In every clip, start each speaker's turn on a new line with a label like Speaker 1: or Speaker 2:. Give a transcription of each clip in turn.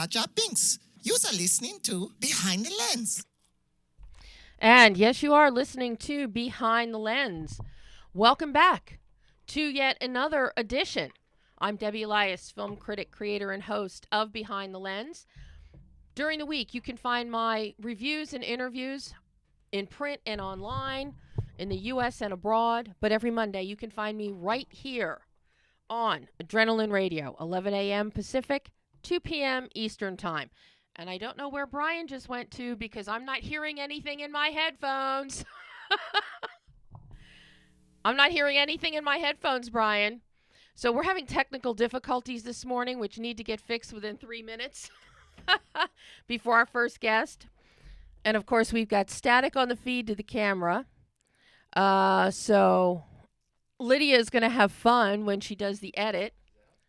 Speaker 1: Jaja Binks. You are listening to Behind the Lens.
Speaker 2: And yes, you are listening to Behind the Lens. Welcome back to yet another edition. I'm Debbie Elias, film critic, creator, and host of Behind the Lens. During the week, you can find my reviews and interviews in print and online, in the U.S. and abroad. But every Monday, you can find me right here on Adrenaline Radio, 11 a.m. Pacific, 2 p.m. Eastern Time. And I don't know where Brian just went to because I'm not hearing anything in my headphones. I'm not hearing anything in my headphones, Brian. So we're having technical difficulties this morning, which need to get fixed within 3 minutes before our first guest. And, of course, we've got static on the feed to the camera. So Lydia is going to have fun when she does the edit.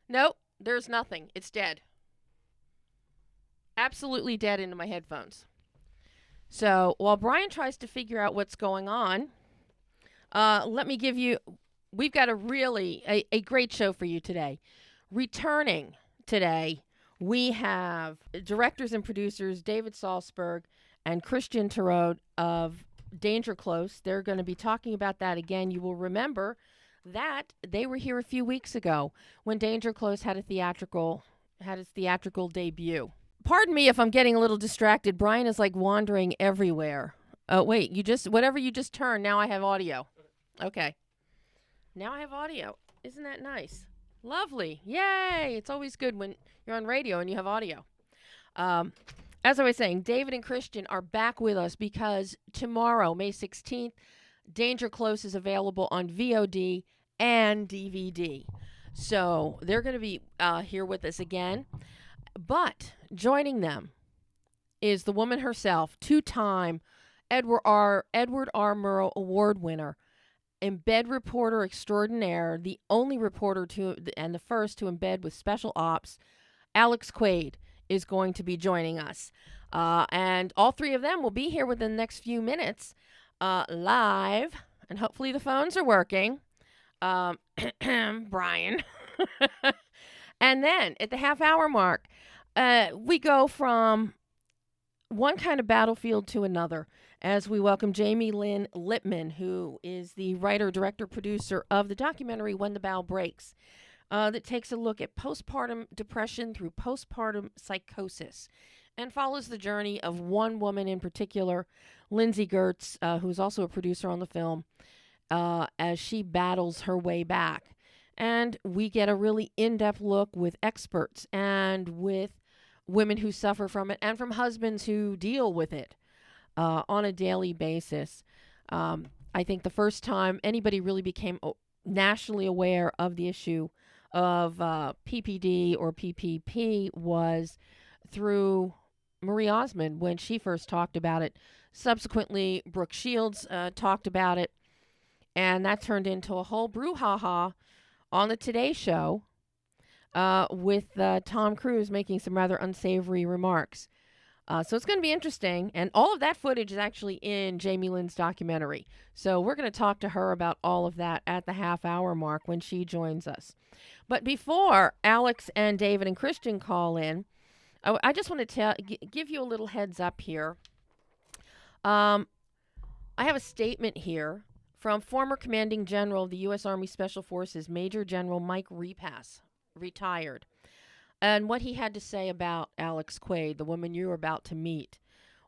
Speaker 2: Nope, there's nothing. It's dead. Absolutely dead into my headphones. So while Brian tries to figure out what's going on, let me give you, we've got a great show for you today. Returning today, we have directors and producers David SALZBERG and Christian TUREAUD of Danger Close. They're going to be talking about that again. You will remember that they were here a few weeks ago when Danger Close had its theatrical debut. Pardon me if I'm getting a little distracted. Brian is like wandering everywhere. Oh, wait, whatever you just turned, now I have audio. Okay. Now I have audio. Isn't that nice? Lovely. Yay. It's always good when you're on radio and you have audio. As I was saying, David and Christian are back with us because tomorrow, May 16th, Danger Close is available on VOD and DVD. So they're going to be here with us again. But joining them is the woman herself, two-time Edward R. Murrow Award winner, embed reporter extraordinaire, the only reporter and the first to embed with special ops. ALEX QUADE is going to be joining us. And all three of them will be here within the next few minutes live. And hopefully the phones are working. Brian. And then at the half-hour mark, we go from one kind of battlefield to another as we welcome Jamielyn Lippman, who is the writer, director, producer of the documentary When the Bow Breaks, that takes a look at postpartum depression through postpartum psychosis and follows the journey of one woman in particular, Lindsay Gertz, who's also a producer on the film, as she battles her way back. And we get a really in-depth look with experts and with women who suffer from it and from husbands who deal with it on a daily basis. I think the first time anybody really became nationally aware of the issue of PPD or PPP was through Marie Osmond when she first talked about it. Subsequently, Brooke Shields talked about it, and that turned into a whole brouhaha on the Today Show with Tom Cruise making some rather unsavory remarks. So it's going to be interesting. And all of that footage is actually in Jamielyn's documentary. So we're going to talk to her about all of that at the half-hour mark when she joins us. But before Alex and David and Christian call in, I just want to give you a little heads up here. I have a statement here from former Commanding General of the U.S. Army Special Forces, Major General Mike Repass, retired, and what he had to say about ALEX QUADE, the woman you're about to meet.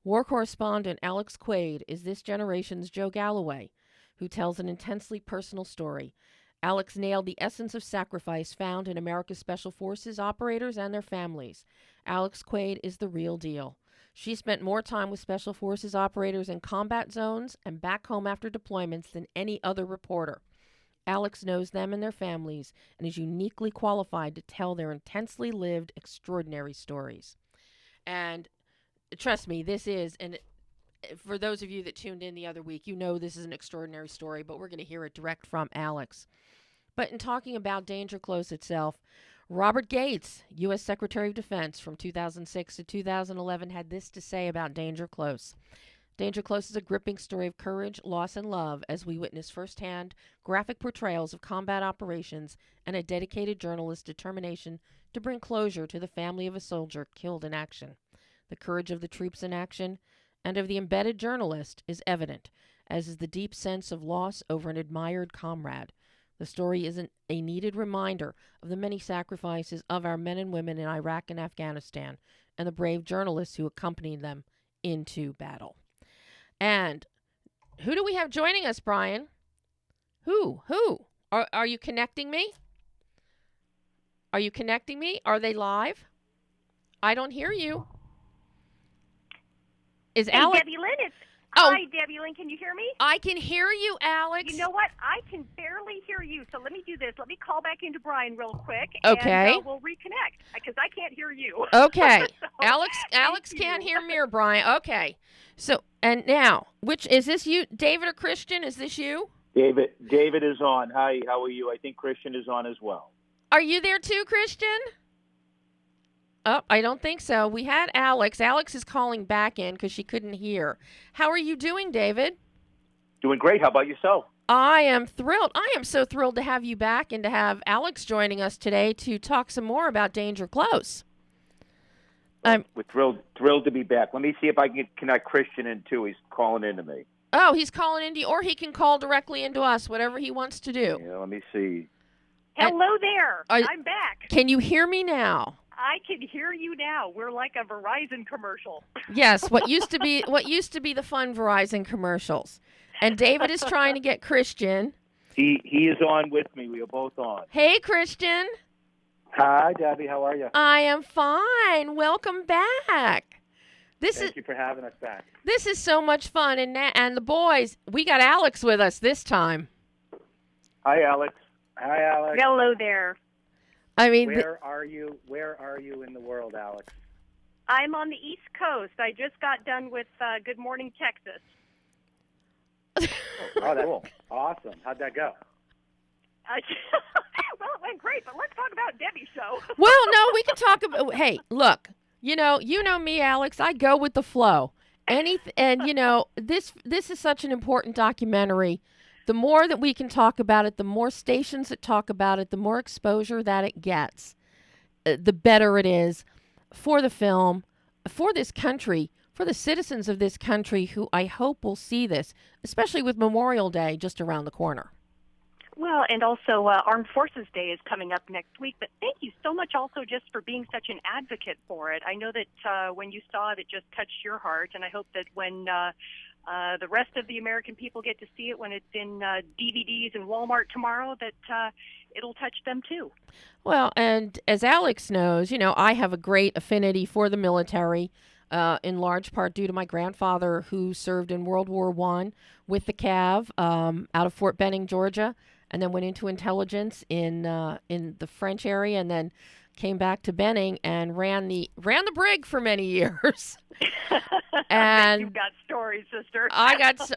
Speaker 2: War correspondent ALEX QUADE is this generation's Joe Galloway, who tells an intensely personal story. ALEX nailed the essence of sacrifice found in America's Special Forces operators and their families. ALEX QUADE is the real deal. She spent more time with Special Forces operators in combat zones and back home after deployments than any other reporter. ALEX knows them and their families and is uniquely qualified to tell their intensely lived, extraordinary stories. And trust me, this is, and for those of you that tuned in the other week, you know this is an extraordinary story, but we're going to hear it direct from ALEX. But in talking about Danger Close itself, Robert Gates, U.S. Secretary of Defense from 2006 to 2011, had this to say about Danger Close. Danger Close is a gripping story of courage, loss, and love as we witness firsthand graphic portrayals of combat operations and a dedicated journalist's determination to bring closure to the family of a soldier killed in action. The courage of the troops in action and of the embedded journalist is evident, as is the deep sense of loss over an admired comrade. The story is a needed reminder of the many sacrifices of our men and women in Iraq and Afghanistan and the brave journalists who accompanied them into battle. And who do we have joining us, Brian? Who? Are you connecting me? Are you connecting me? Are they live? I don't hear you. Is
Speaker 3: Hey,
Speaker 2: Alex?
Speaker 3: Jamielyn,
Speaker 2: Oh.
Speaker 3: Hi, Jamielyn. Can you hear me?
Speaker 2: I can hear you, Alex.
Speaker 3: You know what? I can barely hear you. So let me do this. Let me call back into Brian real quick.
Speaker 2: Okay.
Speaker 3: And we'll reconnect because I can't hear you.
Speaker 2: Okay.
Speaker 3: So,
Speaker 2: Alex can't hear me or Brian. Okay. So, and now, which is this you, David or Christian? Is this you?
Speaker 4: David is on. Hi, how are you? I think Christian is on as well.
Speaker 2: Are you there too, Christian? Oh, I don't think so. We had Alex. Alex is calling back in because she couldn't hear. How are you doing, David?
Speaker 4: Doing great. How about yourself?
Speaker 2: I am thrilled. I am so thrilled to have you back and to have Alex joining us today to talk some more about Danger Close.
Speaker 4: We're thrilled to be back. Let me see if I can connect Christian in too. He's calling into me.
Speaker 2: Oh, he's calling into you, or he can call directly into us, whatever he wants to do.
Speaker 4: Yeah, let me see.
Speaker 3: Hello there. I'm back.
Speaker 2: Can you hear me now?
Speaker 3: I can hear you now. We're like a Verizon commercial.
Speaker 2: Yes, what used to be the fun Verizon commercials. And David is trying to get Christian.
Speaker 4: He is on with me. We are both on.
Speaker 2: Hey, Christian.
Speaker 4: Hi, Debbie. How are you?
Speaker 2: I am fine. Welcome back.
Speaker 4: Thank you for having us back.
Speaker 2: This is so much fun, and the boys, we got Alex with us this time.
Speaker 4: Hi, Alex. Hi, Alex.
Speaker 3: Hello there.
Speaker 2: I mean,
Speaker 4: Where are you? Where are you in the world, Alex?
Speaker 3: I'm on the East Coast. I just got done with Good Morning Texas.
Speaker 4: Oh, that's cool. Awesome. How'd that go?
Speaker 3: Well, it went great, but let's talk about Debbie's show.
Speaker 2: Well, no, we can talk about. Hey, look, you know me, Alex. I go with the flow. And this is such an important documentary. The more that we can talk about it, the more stations that talk about it, the more exposure that it gets, the better it is for the film, for this country, for the citizens of this country who I hope will see this, especially with Memorial Day just around the corner.
Speaker 3: Well, and also Armed Forces Day is coming up next week, but thank you so much also just for being such an advocate for it. I know that when you saw it, it just touched your heart, and I hope that when the rest of the American people get to see it when it's in DVDs and Walmart tomorrow, that it'll touch them too.
Speaker 2: Well, and as Alex knows, I have a great affinity for the military, in large part due to my grandfather who served in World War I with the Cav out of Fort Benning, Georgia, and then went into intelligence in the French area, and then came back to Benning and ran the brig for many years. And
Speaker 3: you've got stories, sister.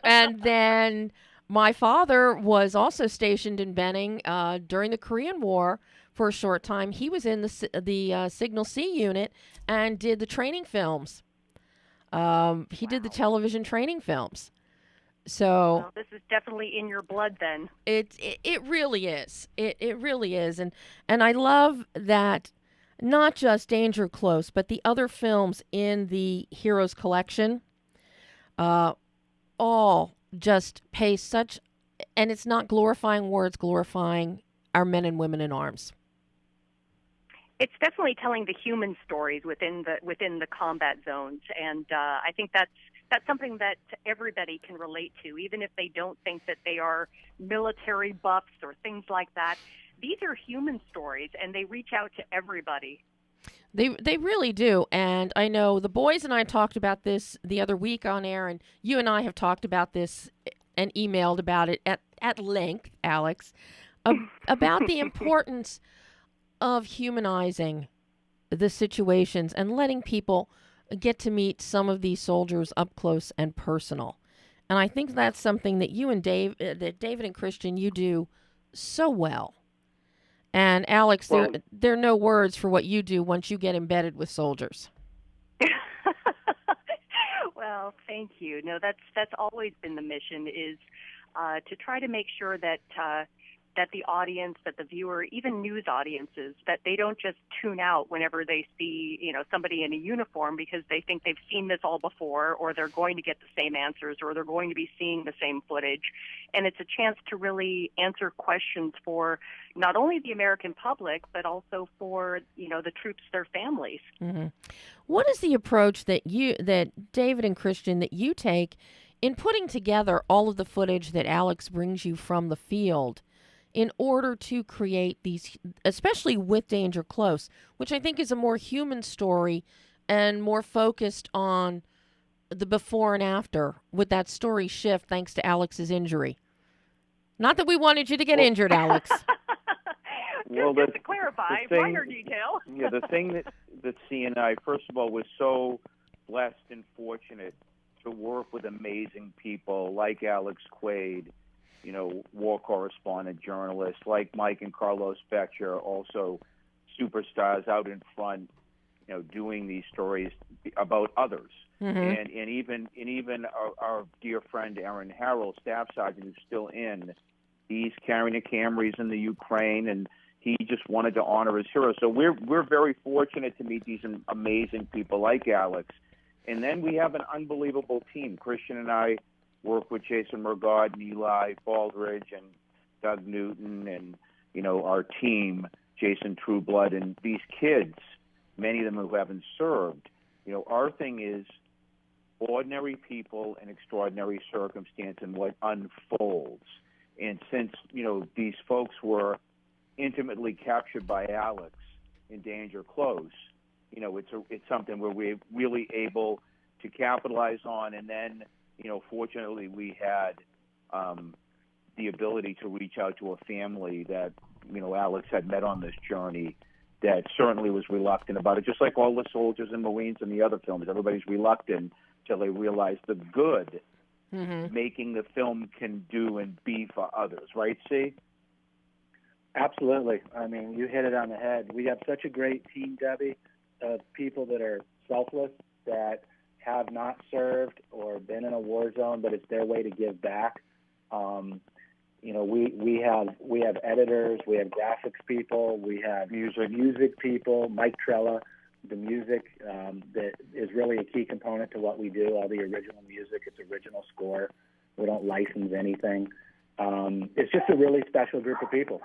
Speaker 2: And then my father was also stationed in Benning during the Korean War for a short time. He was in the Signal C unit and did the training films. He did the television training films. So
Speaker 3: well, this is definitely in your blood then.
Speaker 2: It really is. It really is. And I love that not just Danger Close, but the other films in the Heroes collection all just pay such, and it's not glorifying words, glorifying our men and women in arms.
Speaker 3: It's definitely telling the human stories within the combat zones, and I think that's something that everybody can relate to, even if they don't think that they are military buffs or things like that. These are human stories, and they reach out to everybody.
Speaker 2: They really do, and I know the boys and I talked about this the other week on air, and you and I have talked about this and emailed about it at length, Alex, about the importance of humanizing the situations and letting people get to meet some of these soldiers up close and personal. And I think that's something that you and David and Christian, you do so well. And Alex, there are no words for what you do once you get embedded with soldiers.
Speaker 3: Well, thank you. No, that's always been the mission, is to try to make sure that that the audience, that the viewer, even news audiences, that they don't just tune out whenever they see, somebody in a uniform because they think they've seen this all before, or they're going to get the same answers, or they're going to be seeing the same footage. And it's a chance to really answer questions for not only the American public, but also for, the troops, their families.
Speaker 2: Mm-hmm. What is the approach that David and Christian, that you take in putting together all of the footage that ALEX brings you from the field in order to create these, especially with Danger Close, which I think is a more human story and more focused on the before and after, with that story shift thanks to Alex's injury? Not that we wanted you to get injured, ALEX.
Speaker 3: Just to clarify, minor detail.
Speaker 4: Yeah, the thing that CNI, first of all, was so blessed and fortunate to work with amazing people like ALEX QUADE, war correspondent, journalists, like Mike and Carlos Becher, also superstars out in front, doing these stories about others. Mm-hmm. And even our dear friend Aaron Harrell, staff sergeant, who's still in, he's carrying the Camrys in the Ukraine, and he just wanted to honor his heroes. So we're very fortunate to meet these amazing people like ALEX. And then we have an unbelievable team. Christian and I work with Jason Murgaud and Eli Baldridge and Doug Newton and, our team, Jason Trueblood, and these kids, many of them who haven't served. Our thing is ordinary people in extraordinary circumstance and what unfolds. And since, these folks were intimately captured by ALEX in Danger Close, it's something where we're really able to capitalize on. And then, fortunately, we had the ability to reach out to a family that, ALEX had met on this journey that certainly was reluctant about it, just like all the soldiers and Marines in the other films. Everybody's reluctant till they realize the good making the film can do and be for others. Right, C?
Speaker 5: Absolutely. I mean, you hit it on the head. We have such a great team, Debbie, of people that are selfless, that have not served or been in a war zone, but it's their way to give back. We have editors, we have graphics people, we have music people, Mike Trella, the music that is really a key component to what we do. All the original music, it's original score. We don't license anything. It's just a really special group of people.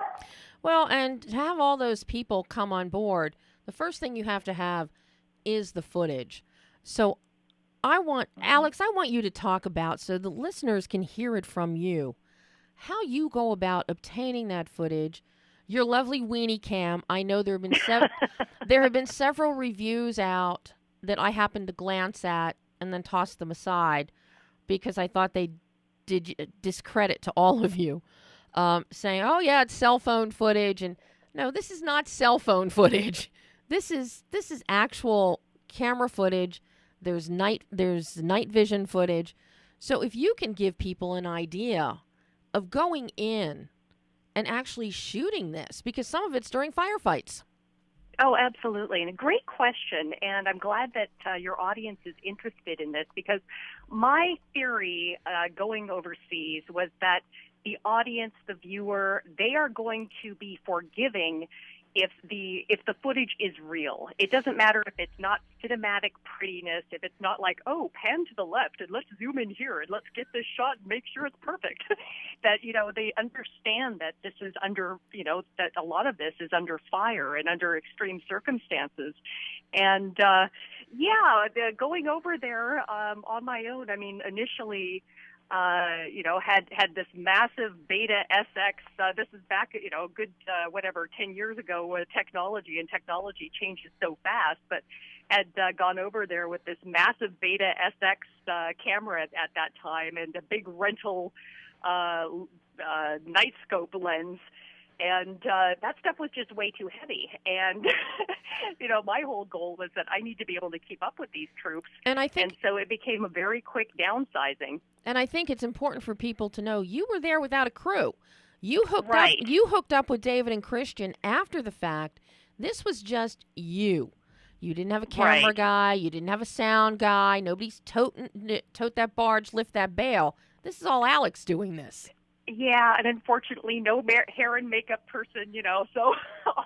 Speaker 2: Well, and to have all those people come on board, the first thing you have to have is the footage. So ALEX, I want you to talk about, so the listeners can hear it from you, how you go about obtaining that footage. Your lovely weenie cam. I know there have been several reviews out that I happened to glance at and then toss them aside because I thought they did discredit to all of you, saying, "Oh yeah, it's cell phone footage." And no, this is not cell phone footage. This is actual camera footage. There's night vision footage. So if you can give people an idea of going in and actually shooting this, because some of it's during firefights.
Speaker 3: Oh, absolutely. And a great question. And I'm glad that your audience is interested in this, because my theory going overseas was that the audience, the viewer, they are going to be forgiving if the footage is real. It doesn't matter if it's not cinematic prettiness, if it's not like, oh, pan to the left and let's zoom in here and let's get this shot and make sure it's perfect. That, they understand that this is under, that a lot of this is under fire and under extreme circumstances. And, going over there on my own, I mean, initially, had this massive Beta SX. This is back, good, 10 years ago, where technology changes so fast, but had gone over there with this massive Beta SX camera at that time, and a big rental night scope lens. And that stuff was just way too heavy. And, my whole goal was that I need to be able to keep up with these troops. And so it became a very quick downsizing. And
Speaker 2: I think it's important for people to know you were there without a crew. You hooked up with David and Christian after the fact. This was just you. You didn't have a camera guy. You didn't have a sound guy. Nobody's tote that barge, lift that bale. This is all ALEX doing this.
Speaker 3: Yeah, and unfortunately, no hair and makeup person, so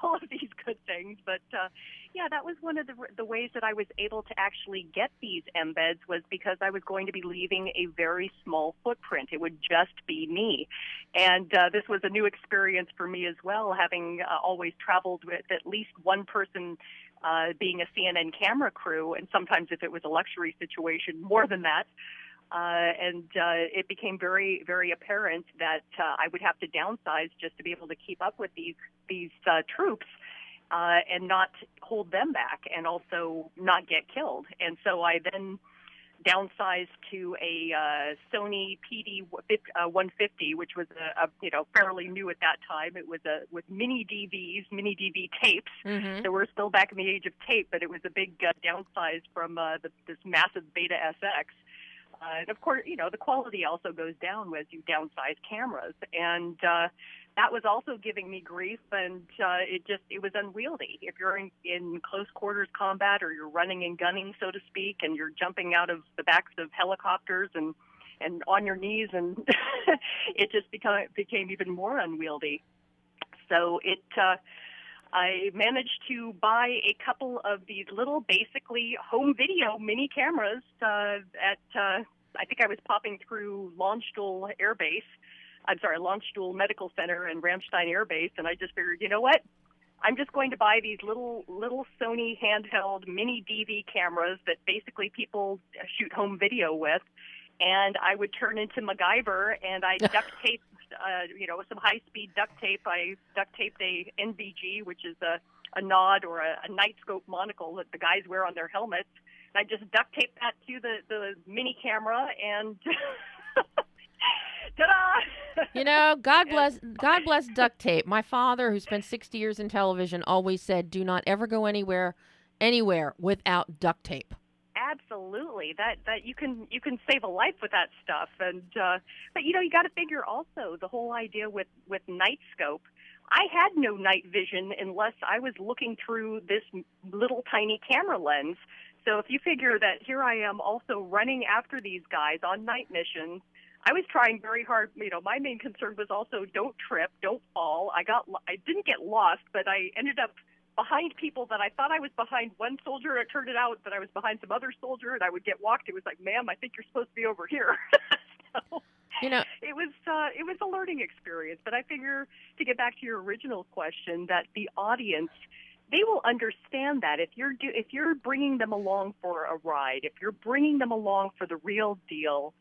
Speaker 3: all of these good things. But yeah, that was one of the ways that I was able to actually get these embeds was because I was going to be leaving a very small footprint. It would just be me. And this was a new experience for me as well, having always traveled with at least one person being a CNN camera crew, and sometimes if it was a luxury situation, more than that. And it became very, very apparent that I would have to downsize just to be able to keep up with these troops and not hold them back and also not get killed. And so I then downsized to a Sony PD 150, which was fairly new at that time. It was with mini DV tapes.
Speaker 2: Mm-hmm.
Speaker 3: So we're still back in the age of tape, but it was a big downsize from this massive Beta SX. And of course, the quality also goes down as you downsize cameras. And that was also giving me grief, and it was unwieldy. If you're in close quarters combat or you're running and gunning, so to speak, and you're jumping out of the backs of helicopters and on your knees, and it just became even more unwieldy. So I managed to buy a couple of these little, basically home video mini cameras I think I was popping through Landstuhl Medical Center and Ramstein Air Base, and I just figured, you know what? I'm just going to buy these little Sony handheld mini DV cameras that basically people shoot home video with, and I would turn into MacGyver, and I duct taped, some high-speed duct tape. I duct taped a NVG, which is a nod or a night scope monocle that the guys wear on their helmets. And I just duct taped that to the mini camera, and ta-da!
Speaker 2: God bless duct tape. My father, who spent 60 years in television, always said, "Do not ever go anywhere without duct tape."
Speaker 3: Absolutely, that you can save a life with that stuff, and but you got to figure also the whole idea with night scope. I had no night vision unless I was looking through this little tiny camera lens. So if you figure that here I am also running after these guys on night missions, I was trying very hard. My main concern was also don't trip, don't fall. I didn't get lost, but I ended up behind people that I thought I was behind one soldier. It turned out that I was behind some other soldier, and I would get walked. It was like, ma'am, I think you're supposed to be over here. So, it was a learning experience. But I figure, to get back to your original question, that the audience, they will understand that if you're bringing them along for a ride, if you're bringing them along for the real deal,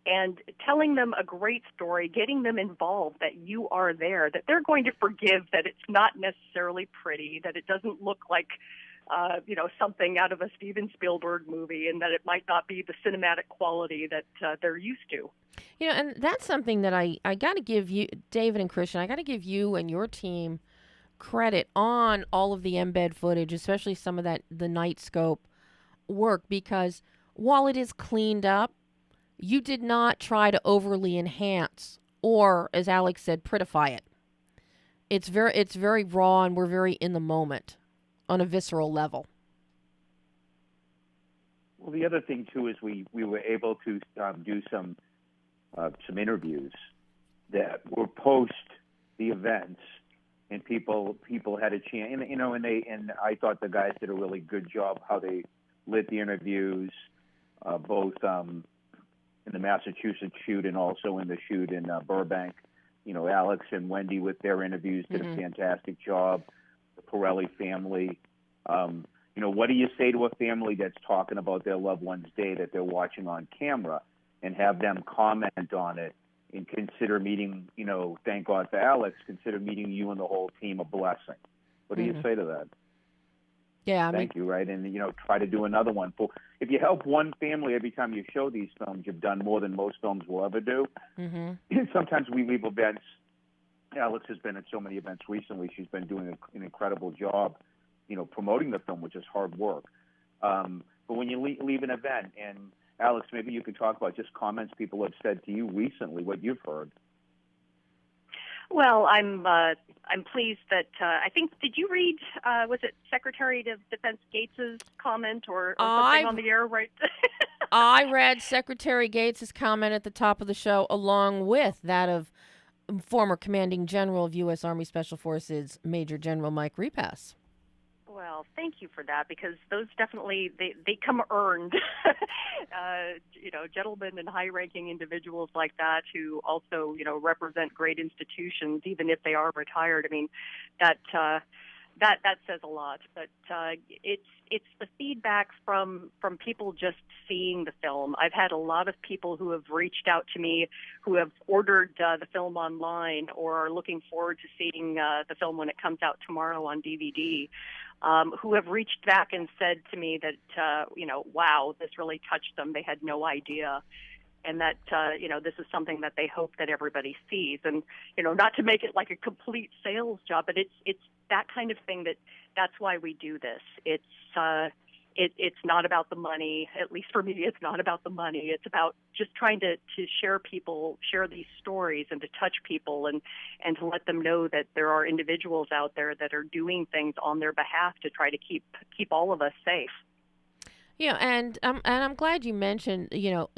Speaker 3: and telling them a great story, getting them involved, that you are there, that they're going to forgive that it's not necessarily pretty, that it doesn't look like, something out of a Steven Spielberg movie, and that it might not be the cinematic quality that they're used to.
Speaker 2: And that's something that I got to give you, David and Christian, I got to give you and your team credit on all of the embed footage, especially some of the night scope work, because while it is cleaned up, you did not try to overly enhance or, as Alex said, prettify it. It's very raw, and we're very in the moment on a visceral level.
Speaker 4: Well, the other thing too is we were able to do some interviews that were post the events, and people had a chance, and I thought the guys did a really good job how they lit the interviews, both in the Massachusetts shoot and also in the shoot in Burbank. Alex and Wendy with their interviews did a fantastic job. The Pirelli family. What do you say to a family that's talking about their loved one's day that they're watching on camera, and have them comment on it and consider meeting, thank God for Alex, consider meeting you and the whole team a blessing? What do you say to that?
Speaker 2: Yeah,
Speaker 4: Thank you, right? And, try to do another one. If you help one family every time you show these films, you've done more than most films will ever do. Mm-hmm. And sometimes we leave events. Alex has been at so many events recently. She's been doing an incredible job, promoting the film, which is hard work. But when you leave an event, and Alex, maybe you could talk about just comments people have said to you recently, what you've heard.
Speaker 3: Well, I'm pleased that I think, did you read, was it Secretary of Defense Gates's comment or something on the air, right?
Speaker 2: I read Secretary Gates's comment at the top of the show, along with that of former Commanding General of U.S. Army Special Forces, Major General Mike Repass.
Speaker 3: Well, thank you for that, because those definitely they come earned. Gentlemen and high-ranking individuals like that who also represent great institutions, even if they are retired. I mean, that says a lot. But it's the feedback from people just seeing the film. I've had a lot of people who have reached out to me, who have ordered the film online or are looking forward to seeing the film when it comes out tomorrow on DVD. Who have reached back and said to me that, wow, this really touched them. They had no idea. And that, this is something that they hope that everybody sees. And, not to make it like a complete sales job, but it's that kind of thing that's why we do this. It's not about the money. At least for me, it's not about the money. It's about just trying to share these stories and to touch people and to let them know that there are individuals out there that are doing things on their behalf to try to keep all of us safe.
Speaker 2: Yeah, and I'm glad you mentioned,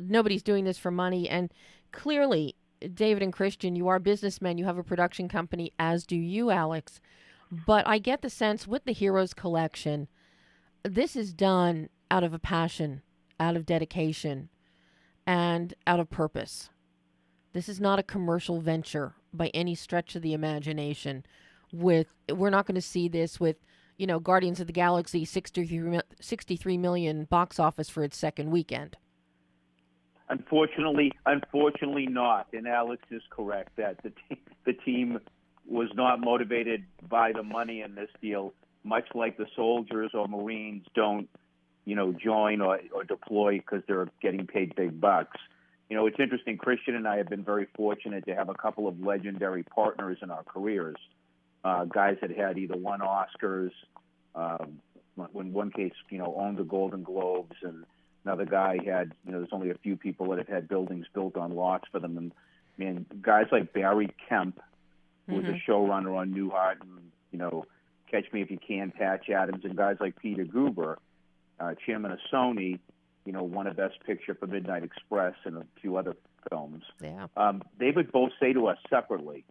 Speaker 2: nobody's doing this for money. And clearly, David and Christian, you are businessmen. You have a production company, as do you, Alex. But I get the sense with the Heroes Collection, this is done out of a passion, out of dedication, and out of purpose. This is not a commercial venture by any stretch of the imagination. We're not going to see this with, Guardians of the Galaxy 63 million box office for its second weekend.
Speaker 4: Unfortunately not. And Alex is correct that the team was not motivated by the money in this deal, much like the soldiers or Marines don't, join or deploy because they're getting paid big bucks. It's interesting. Christian and I have been very fortunate to have a couple of legendary partners in our careers. Guys that had either won Oscars, in one case, owned the Golden Globes, and another guy had, there's only a few people that have had buildings built on lots for them. And guys like Barry Kemp, who was a showrunner on Newhart, and, Catch Me If You Can, Patch Adams, and guys like Peter Guber, chairman of Sony, won a Best Picture for Midnight Express and a few other films.
Speaker 2: Yeah.
Speaker 4: They would both say to us separately,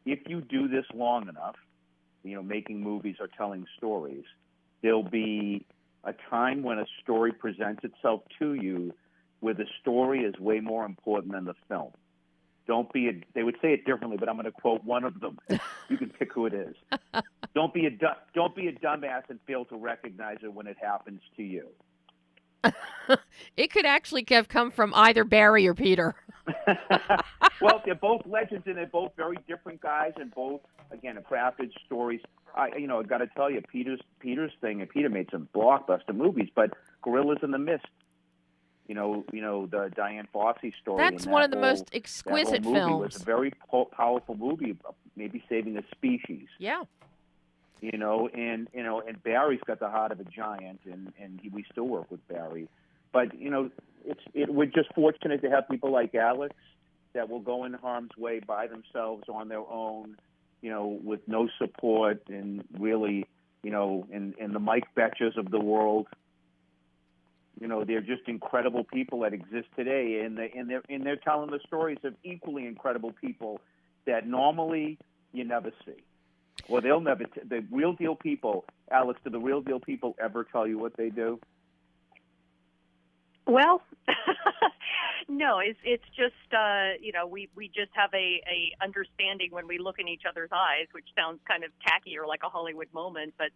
Speaker 4: if you do this long enough, making movies or telling stories, there'll be a time when a story presents itself to you where the story is way more important than the film. They would say it differently, but I'm going to quote one of them. You can pick who it is. Don't be a dumbass and fail to recognize it when it happens to you.
Speaker 2: It could actually have come from either Barry or Peter.
Speaker 4: Well, they're both legends, and they're both very different guys, and both, again, crafted stories. I got to tell you, Peter's thing, and Peter made some blockbuster movies, but Gorillas in the Mist, the Diane Fossey story.
Speaker 2: That's one of the most exquisite
Speaker 4: films. It
Speaker 2: films.
Speaker 4: was a very powerful movie, maybe saving a species.
Speaker 2: Yeah.
Speaker 4: And Barry's got the heart of a giant, and we still work with Barry. But we're just fortunate to have people like Alex that will go in harm's way by themselves on their own, with no support, and really, and the Mike Betchers of the world. They're just incredible people that exist today, and they're telling the stories of equally incredible people that normally you never see. Well, they'll never. The real deal people, Alex. Do the real deal people ever tell you what they do?
Speaker 3: Well, no. It's just we just have a understanding when we look in each other's eyes, which sounds kind of tacky or like a Hollywood moment, but.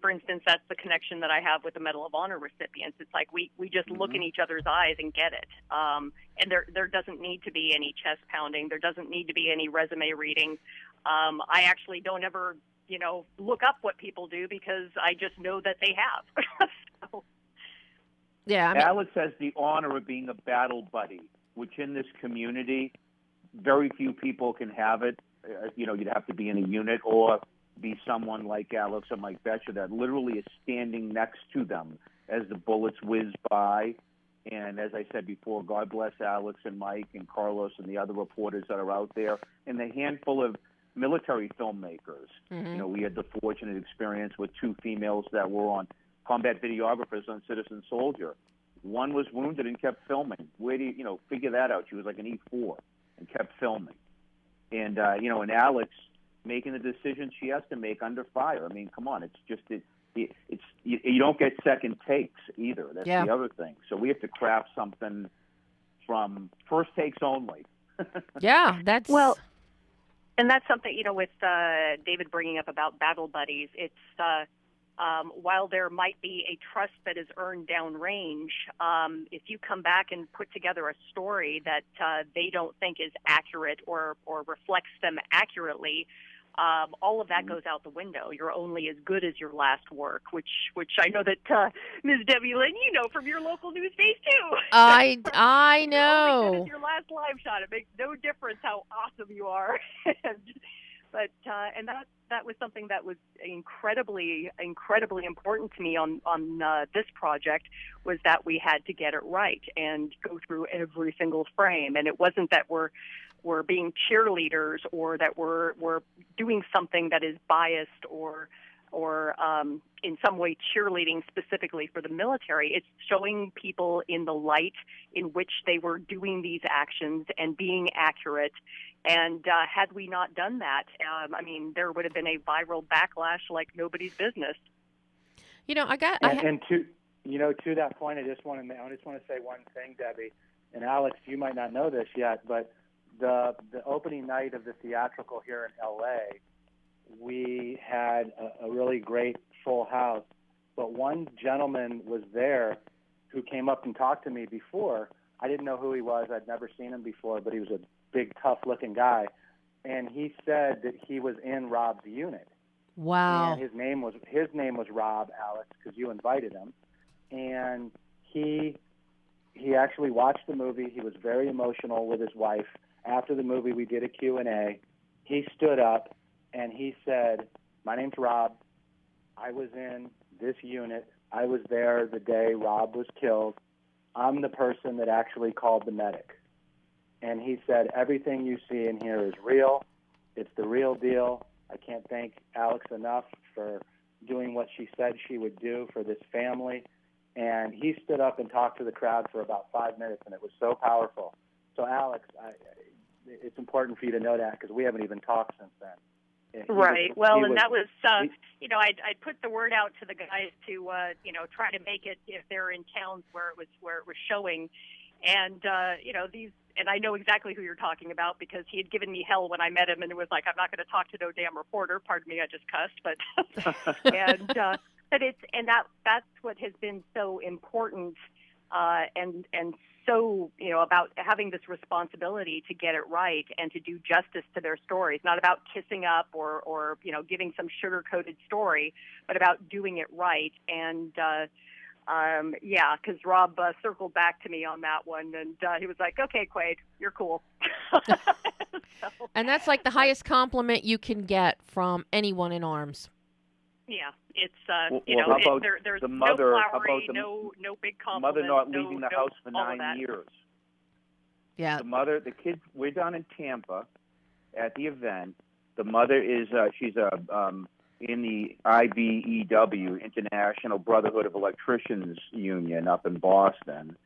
Speaker 3: For instance, that's the connection that I have with the Medal of Honor recipients. It's like we just look in each other's eyes and get it. And there doesn't need to be any chest pounding. There doesn't need to be any resume reading. I actually don't ever, look up what people do because I just know that they have. So.
Speaker 2: Yeah.
Speaker 4: Alex has the honor of being a battle buddy, which in this community, very few people can have it. You'd have to be in a unit or be someone like Alex or Mike Betcher that literally is standing next to them as the bullets whiz by. And as I said before, God bless Alex and Mike and Carlos and the other reporters that are out there, and the handful of military filmmakers. We had the fortunate experience with two females that were on combat videographers on Citizen Soldier. One was wounded and kept filming. Where do you figure that out? She was like an E4 and kept filming. And and Alex making the decisions she has to make under fire. I mean, come on, it's just you don't get second takes either. That's the other thing. So we have to craft something from first takes only.
Speaker 2: Yeah, that's
Speaker 3: well. And that's something, with David bringing up about battle buddies, it's while there might be a trust that is earned downrange, if you come back and put together a story that they don't think is accurate or reflects them accurately, all of that goes out the window. You're only as good as your last work, which I know that Ms. Jamielyn, from your local news base too.
Speaker 2: I know.
Speaker 3: You're only good as your last live shot. It makes no difference how awesome you are. But that was something that was incredibly important to me on this project, was that we had to get it right and go through every single frame. And it wasn't that we're being cheerleaders or that we're doing something that is biased or in some way cheerleading specifically for the military. It's showing people in the light in which they were doing these actions and being accurate. And had we not done that, there would have been a viral backlash like nobody's business.
Speaker 5: To that point, I just want to say one thing, Debbie and Alex. You might not know this yet, but the opening night of the theatrical here in L.A., we had a really great full house. But one gentleman was there who came up and talked to me before. I didn't know who he was. I'd never seen him before, but he was a big, tough-looking guy. And he said that he was in Rob's unit.
Speaker 2: Wow.
Speaker 5: And his name was Rob, Alex, because you invited him. And he actually watched the movie. He was very emotional with his wife. After the movie, we did a Q&A. He stood up and he said, "My name's Rob. I was in this unit. I was there the day Rob was killed. I'm the person that actually called the medic." And he said, "Everything you see in here is real. It's the real deal. I can't thank Alex enough for doing what she said she would do for this family." And he stood up and talked to the crowd for about 5 minutes, and it was so powerful. So, Alex, it's important for you to know that, because we haven't even talked since then.
Speaker 3: Right. That was, I put the word out to the guys to, try to make it if they're in towns where it was showing. And, and I know exactly who you're talking about, because he had given me hell when I met him, and it was like, I'm not going to talk to no damn reporter. Pardon me, I just cussed, but, that's what has been so important, and so, about having this responsibility to get it right and to do justice to their stories, not about kissing up or giving some sugar-coated story, but about doing it right. And, because Rob circled back to me on that one, and he was like, "Okay, Quade, you're cool."
Speaker 2: And that's like the highest compliment you can get from anyone in arms.
Speaker 3: Yeah, it's
Speaker 4: how about
Speaker 3: there's
Speaker 4: the mother,
Speaker 3: no flowery, no big compliments,
Speaker 4: mother not leaving the house for 9 years.
Speaker 2: Yeah.
Speaker 4: The mother, the kids. We're down in Tampa at the event. The mother is she's in the IBEW, International Brotherhood of Electricians Union, up in Boston.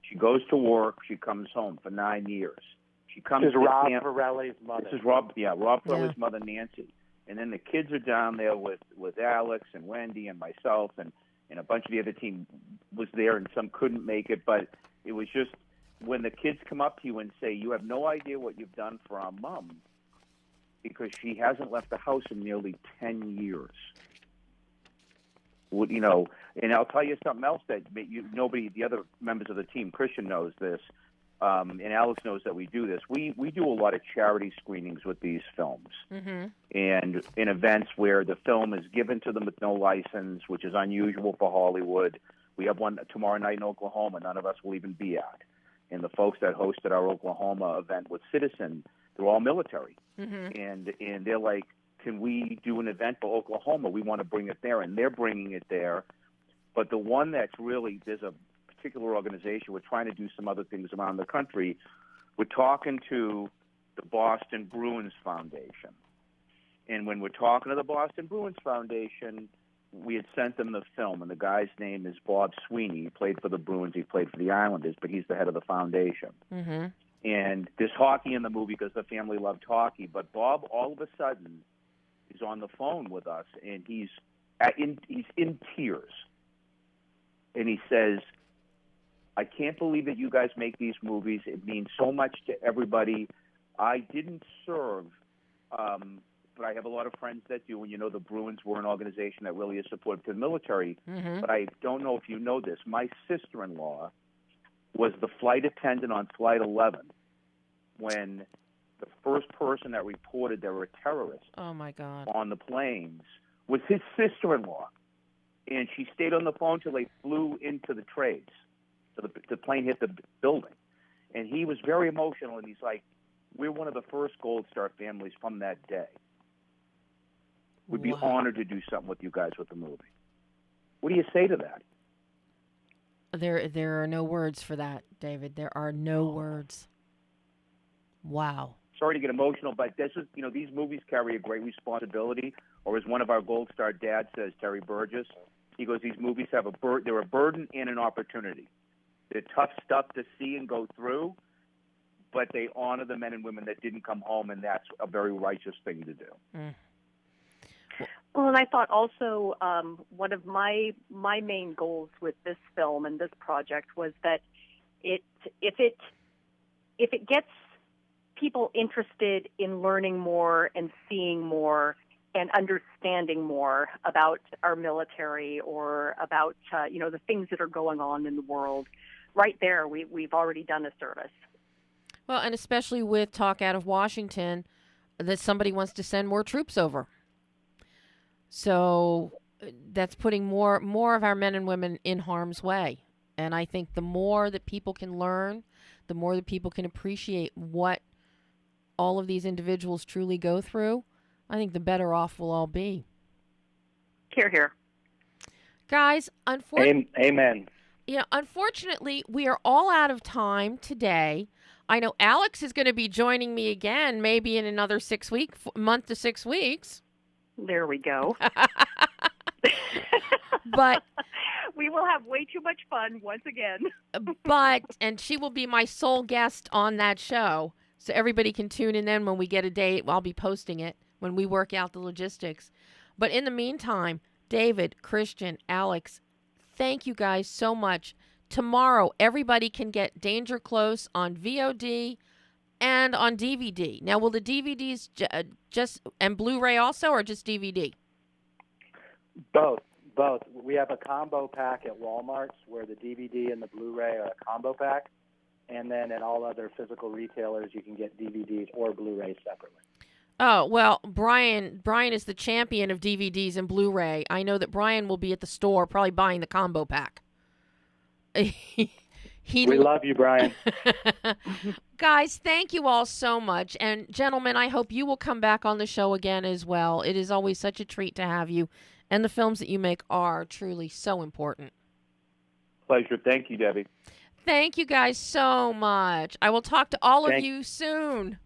Speaker 4: She goes to work. She comes home for 9 years. She comes.
Speaker 5: This is Rob Pirelli's mother.
Speaker 4: This is Rob Pirelli's mother, Nancy. And then the kids are down there with Alex and Wendy and myself, and a bunch of the other team was there, and some couldn't make it. But it was just, when the kids come up to you and say, "You have no idea what you've done for our mom," because she hasn't left the house in nearly 10 years. And I'll tell you something else that nobody, the other members of the team, Christian knows this, and Alex knows that we do this. We do a lot of charity screenings with these films, and in events where the film is given to them with no license, which is unusual for Hollywood. We have one tomorrow night in Oklahoma. None of us will even be at. And the folks that hosted our Oklahoma event with Citizen, they're all military, and they're like, "Can we do an event for Oklahoma? We want to bring it there," and they're bringing it there. But the one that's really, there's a particular organization. We're trying to do some other things around the country. We're talking to the Boston Bruins Foundation. And when we're talking to the Boston Bruins Foundation, we had sent them the film, and the guy's name is Bob Sweeney. He played for the Bruins. He played for the Islanders, but he's the head of the foundation. And there's hockey in the movie because the family loved hockey. But Bob, all of a sudden, is on the phone with us, and he's in tears. And he says, I can't believe that you guys make these movies. It means so much to everybody. I didn't serve, but I have a lot of friends that do. And, the Bruins were an organization that really is supportive to the military.
Speaker 2: Mm-hmm.
Speaker 4: But I don't know if you know this. My sister-in-law was the flight attendant on Flight 11 when the first person that reported there were terrorists
Speaker 2: Oh, my God.
Speaker 4: on the planes was his sister-in-law. And she stayed on the phone till they flew into the trades. So the plane hit the building. And he was very emotional, and he's like, we're one of the first Gold Star families from that day. We'd be honored to do something with you guys with the movie. What do you say to that?
Speaker 2: There are no words for that, David. There are no words. Wow.
Speaker 4: Sorry to get emotional, but this is, these movies carry a great responsibility. Or as one of our Gold Star dads says, Terry Burgess, he goes, these movies have they're a burden and an opportunity. They're tough stuff to see and go through, but they honor the men and women that didn't come home, and that's a very righteous thing to do.
Speaker 2: Mm.
Speaker 3: Well, and I thought also one of my main goals with this film and this project was that if it gets people interested in learning more and seeing more and understanding more about our military or about the things that are going on in the world, right there we've already done a service.
Speaker 2: Well, and especially with talk out of Washington that somebody wants to send more troops over. So that's putting more of our men and women in harm's way. And I think the more that people can learn, the more that people can appreciate what all of these individuals truly go through, I think the better off we'll all be.
Speaker 3: Hear, hear.
Speaker 2: Guys,
Speaker 5: Amen.
Speaker 2: Unfortunately, we are all out of time today. I know Alex is going to be joining me again, maybe in another month to 6 weeks.
Speaker 3: There we go.
Speaker 2: But
Speaker 3: we will have way too much fun once again.
Speaker 2: And she will be my sole guest on that show. So everybody can tune in then when we get a date. I'll be posting it when we work out the logistics. But in the meantime, David, Christian, Alex, thank you guys so much. Tomorrow, everybody can get Danger Close on VOD and on DVD. Now, will the DVDs just and Blu-ray also, or just DVD?
Speaker 5: Both. We have a combo pack at Walmart's where the DVD and the Blu-ray are a combo pack. And then at all other physical retailers, you can get DVDs or Blu-rays separately. Oh,
Speaker 2: well, Brian is the champion of DVDs and Blu-ray. I know that Brian will be at the store probably buying the combo pack.
Speaker 5: We love you, Brian.
Speaker 2: Guys, thank you all so much. And gentlemen, I hope you will come back on the show again as well. It is always such a treat to have you. And the films that you make are truly so important.
Speaker 4: Pleasure. Thank you, Debbie.
Speaker 2: Thank you guys so much. I will talk to all of you soon.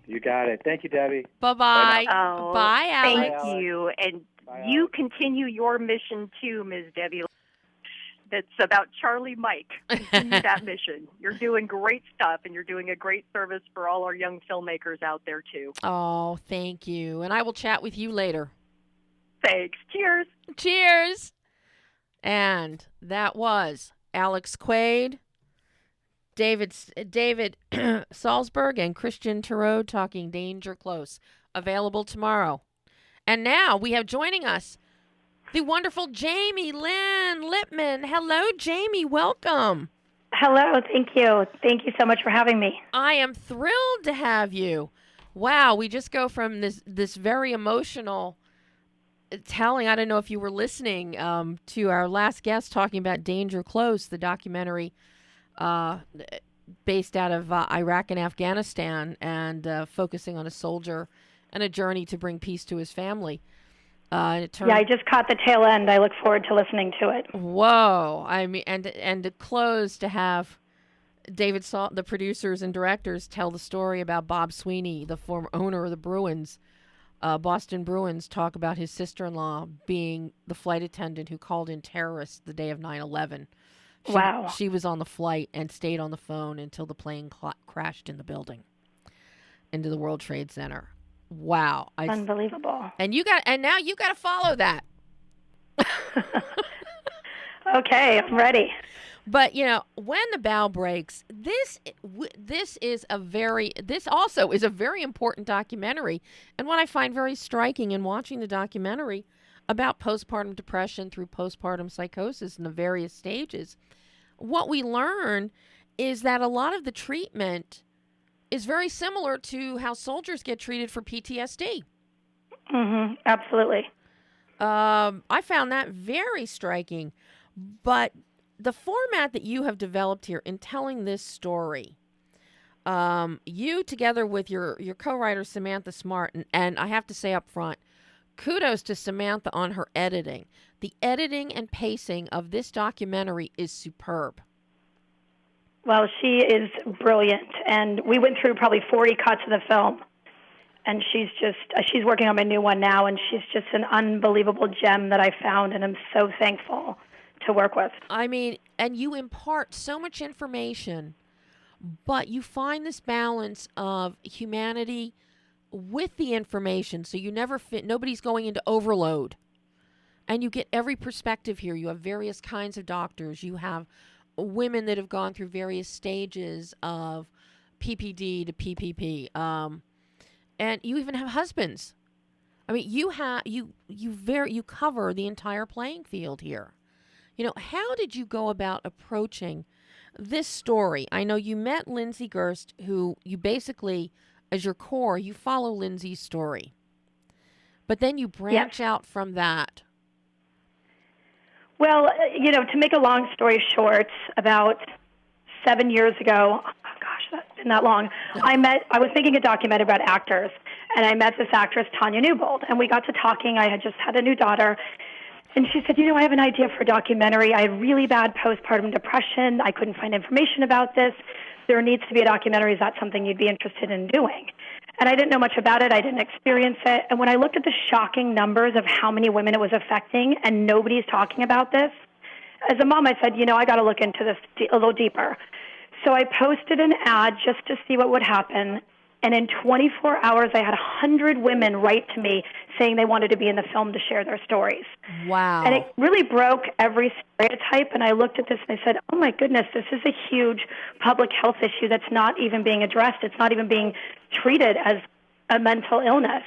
Speaker 5: You got it. Thank you, Debbie.
Speaker 2: Bye-bye.
Speaker 3: Oh,
Speaker 2: bye, Alex.
Speaker 3: Thank you. And you continue your mission too, Ms. Debbie. That's about Charlie Mike. Continue that mission. You're doing great stuff, and you're doing a great service for all our young filmmakers out there too.
Speaker 2: Oh, thank you. And I will chat with you later.
Speaker 3: Thanks. Cheers.
Speaker 2: Cheers. And that was ALEX QUADE, David SALZBERG, and Christian TUREAUD talking Danger Close. Available tomorrow. And now we have joining us the wonderful Jamielyn Lippman. Hello, Jamie. Welcome.
Speaker 6: Hello. Thank you. Thank you so much for having me.
Speaker 2: I am thrilled to have you. Wow, we just go from this very emotional telling. I don't know if you were listening to our last guest talking about Danger Close, the documentary based out of Iraq and Afghanistan, and focusing on a soldier and a journey to bring peace to his family.
Speaker 6: I just caught the tail end. I look forward to listening to it.
Speaker 2: Whoa! I mean, and to close, to have David Salt, the producers and directors, tell the story about Bob Sweeney, the former owner of the Bruins, Boston Bruins, talk about his sister-in-law being the flight attendant who called in terrorists the day of 9/11.
Speaker 6: Wow.
Speaker 2: She was on the flight and stayed on the phone until the plane crashed in the building, into the World Trade Center. Wow.
Speaker 6: Unbelievable.
Speaker 2: And now you got to follow that.
Speaker 6: Okay, I'm ready.
Speaker 2: But when the bow breaks, this also is a very important documentary. And what I find very striking in watching the documentary about postpartum depression through postpartum psychosis in the various stages, what we learn is that a lot of the treatment is very similar to how soldiers get treated for PTSD.
Speaker 6: Mm-hmm. Absolutely.
Speaker 2: I found that very striking. But the format that you have developed here in telling this story, you together with your co-writer Samantha Smart, and I have to say up front, kudos to Samantha on her editing. The editing and pacing of this documentary is superb.
Speaker 6: Well, she is brilliant, and we went through probably 40 cuts of the film, and she's working on my new one now, and she's just an unbelievable gem that I found, and I'm so thankful to work with.
Speaker 2: I mean, and you impart so much information, but you find this balance of humanity with the information, so you never nobody's going into overload. And you get every perspective here. You have various kinds of doctors. You have women that have gone through various stages of PPD to PPP. And you even have husbands. I mean, you cover the entire playing field here. How did you go about approaching this story? I know you met Lindsay Gerst, who you basically, as your core, you follow Lindsay's story. But then you branch out from that.
Speaker 6: Well, to make a long story short, about 7 years ago, oh gosh, that's been that long, I was making a documentary about actors, and I met this actress, Tanya Newbold, and we got to talking. I had just had a new daughter. And she said, I have an idea for a documentary. I had really bad postpartum depression. I couldn't find information about this. There needs to be a documentary. Is that something you'd be interested in doing? And I didn't know much about it. I didn't experience it. And when I looked at the shocking numbers of how many women it was affecting, and nobody's talking about this, as a mom, I said, I got to look into this a little deeper. So I posted an ad just to see what would happen. And in 24 hours, I had 100 women write to me saying they wanted to be in the film to share their stories.
Speaker 2: Wow.
Speaker 6: And it really broke every stereotype. And I looked at this and I said, oh, my goodness, this is a huge public health issue that's not even being addressed. It's not even being treated as a mental illness.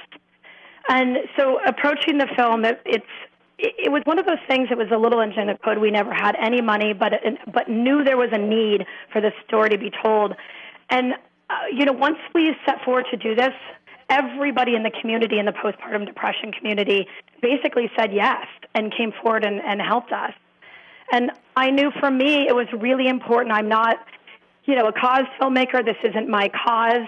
Speaker 6: And so approaching the film, it was one of those things that was a little engine that could. We never had any money, but knew there was a need for this story to be told. And once we set forward to do this, everybody in the community, in the postpartum depression community, basically said yes and came forward and helped us. And I knew for me it was really important. I'm not, a cause filmmaker. This isn't my cause.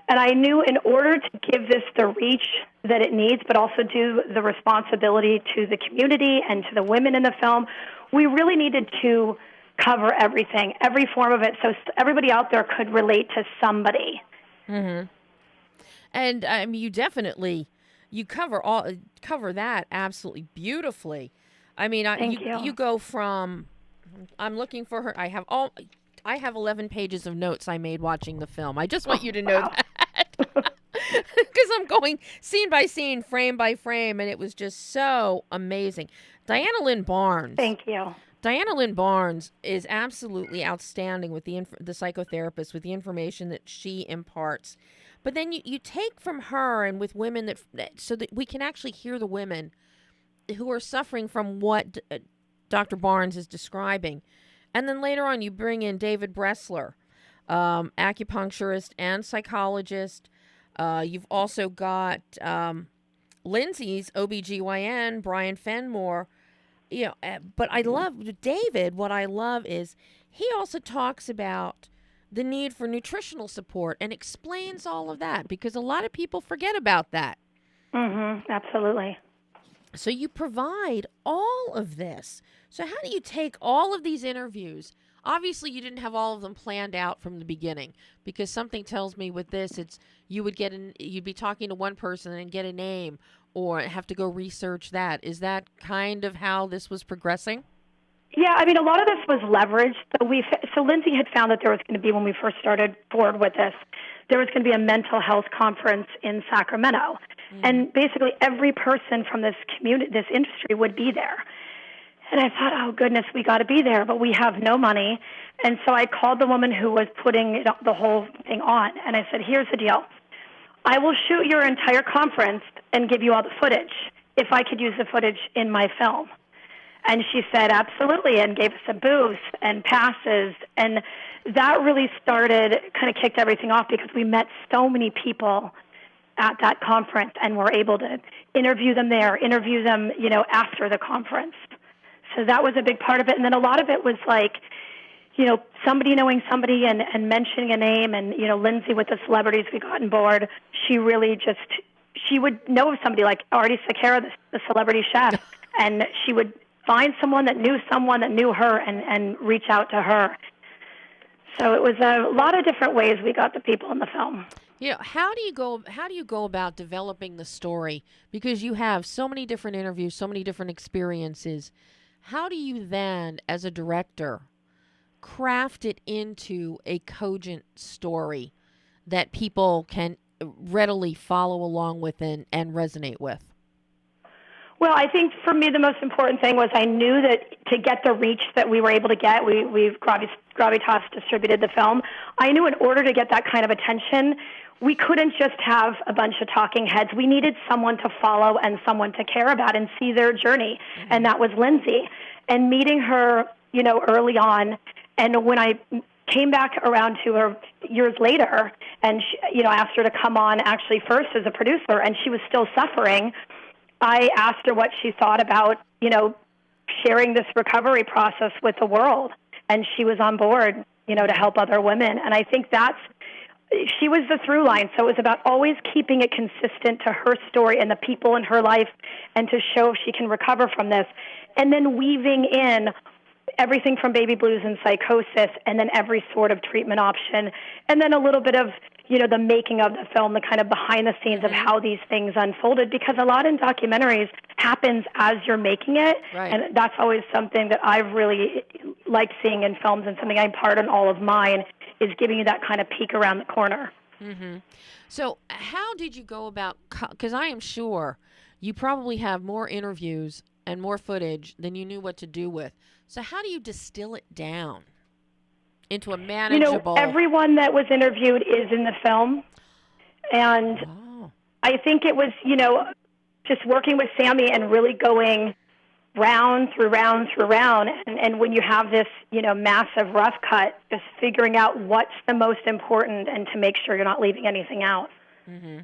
Speaker 6: And I knew in order to give this the reach that it needs, but also do the responsibility to the community and to the women in the film, we really needed to cover everything, every form of it, so everybody out there could relate to somebody.
Speaker 2: Mm-hmm. And I mean, you cover that absolutely beautifully. I mean, you go from, I'm looking for her. I have 11 pages of notes I made watching the film. I just want you to know that. Because I'm going scene by scene, frame by frame, and it was just so amazing. Diana Lynn Barnes.
Speaker 6: Thank you.
Speaker 2: Diana Lynn Barnes is absolutely outstanding with the psychotherapist, with the information that she imparts. But then you take from her and with women so that we can actually hear the women who are suffering from what Dr. Barnes is describing. And then later on you bring in David Bressler, acupuncturist and psychologist. You've also got Lindsay's OBGYN, Brian Fenmore. But I love David. What I love is he also talks about the need for nutritional support and explains all of that because a lot of people forget about that.
Speaker 6: Mm-hmm. Absolutely.
Speaker 2: So you provide all of this. So how do you take all of these interviews? Obviously, you didn't have all of them planned out from the beginning because something tells me with this, you'd be talking to one person and get a name or have to go research that. Is that kind of how this was progressing?
Speaker 6: Yeah, I mean, a lot of this was leveraged. So Lindsay had found that there was going to be, when we first started forward with this, there was going to be a mental health conference in Sacramento. And basically every person from this community, this industry would be there. And I thought, oh, goodness, we got to be there, but we have no money. And so I called the woman who was putting the whole thing on, and I said, here's the deal. I will shoot your entire conference and give you all the footage if I could use the footage in my film. And she said, absolutely, and gave us a booth and passes. And that really started, kind of kicked everything off, because we met so many people at that conference and were able to interview them there, interview them, after the conference. So that was a big part of it. And then a lot of it was like, somebody knowing somebody and mentioning a name. And, Lindsay, with the celebrities we got on board, she really she would know of somebody like Artie Sakara, the celebrity chef, and she would find someone that knew her and reach out to her. So it was a lot of different ways we got the people in the film.
Speaker 2: How do you go about developing the story? Because you have so many different interviews, so many different experiences. How do you then, as a director, craft it into a cogent story that people can readily follow along with and resonate with?
Speaker 6: Well, I think for me the most important thing was I knew that to get the reach that we were able to get, we've Gravitas distributed the film. I knew in order to get that kind of attention, we couldn't just have a bunch of talking heads. We needed someone to follow and someone to care about and see their journey, and that was Lindsay. And meeting her, early on, and when I came back around to her years later, and she, asked her to come on actually first as a producer, and she was still suffering. I asked her what she thought about, sharing this recovery process with the world, and she was on board, to help other women. And I think she was the through line. So it was about always keeping it consistent to her story and the people in her life, and to show if she can recover from this, and then weaving in everything from baby blues and psychosis, and then every sort of treatment option, and then a little bit of, the making of the film, the kind of behind the scenes of how these things unfolded, because a lot in documentaries happens as you're making it, and that's always something that I've really liked seeing in films, and something I impart on all of mine, is giving you that kind of peek around the corner.
Speaker 2: Mm-hmm. So how did you go about, because I am sure you probably have more interviews and more footage than you knew what to do with. So how do you distill it down into a manageable...
Speaker 6: everyone that was interviewed is in the film. And I think it was, just working with Sammy and really going round through round through round. And when you have this, massive rough cut, just figuring out what's the most important and to make sure you're not leaving anything out.
Speaker 2: Mm-hmm.